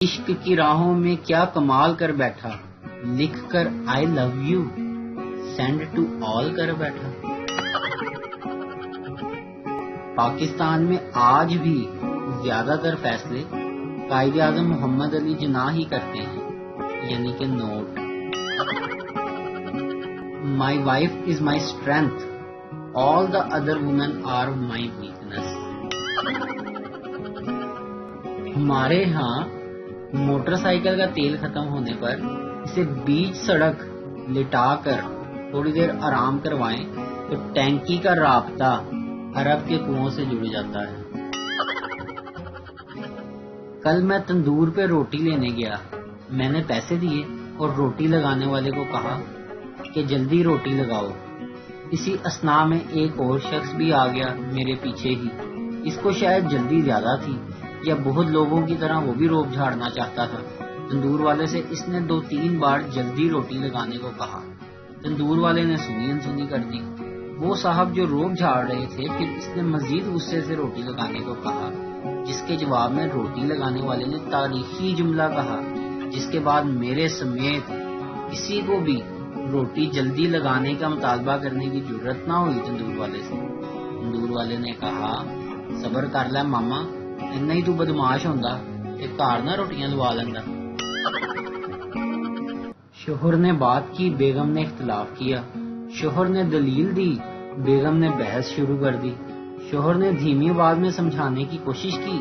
عشق کی راہوں میں کیا کمال کر بیٹھا، لکھ کر I love you send to all کر بیٹھا۔ پاکستان میں آج بھی زیادہ تر فیصلے قائد اعظم محمد علی جناح ہی کرتے ہیں، یعنی کہ note. My wife is my strength, all the other women are my weakness. ہمارے ہاں موٹر سائیکل کا تیل ختم ہونے پر اسے بیچ سڑک لٹا کر تھوڑی دیر آرام کروائیں تو ٹینکی کا رابطہ عرب کے کنویں سے جڑ جاتا ہے۔ کل میں تندور پہ روٹی لینے گیا، میں نے پیسے دیے اور روٹی لگانے والے کو کہا کہ جلدی روٹی لگاؤ۔ اسی اثناء میں ایک اور شخص بھی آ گیا میرے پیچھے ہی، اس کو شاید جلدی زیادہ تھی یا بہت لوگوں کی طرح وہ بھی روب جھاڑنا چاہتا تھا۔ تندور والے سے اس نے 2-3 بار جلدی روٹی لگانے کو کہا، تندور والے نے سنی انسنی کر دی۔ وہ صاحب جو روب جھاڑ رہے تھے، پھر اس نے مزید غصے سے روٹی لگانے کو کہا، جس کے جواب میں روٹی لگانے والے نے تاریخی جملہ کہا، جس کے بعد میرے سمیت کسی کو بھی روٹی جلدی لگانے کا مطالبہ کرنے کی جرت نہ ہوئی تندور والے سے۔ تندور والے نے کہا، صبر کر لے ماما، اتنا ہی تو بدماش ہوندا کہ گھر نہ روٹیاں لوا لیندا۔ شوہر نے بات کی، بیگم نے اختلاف کیا، شوہر نے دلیل دی، بیگم نے بحث شروع کر دی، شوہر نے دھیمی آواز میں سمجھانے کی کوشش کی،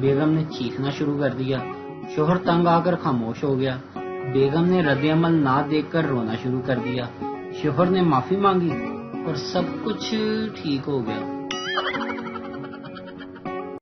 بیگم نے چیخنا شروع کر دیا، شوہر تنگ آ کر خاموش ہو گیا، بیگم نے رد عمل نہ دیکھ کر رونا شروع کر دیا، شوہر نے معافی مانگی اور سب کچھ ٹھیک ہو گیا۔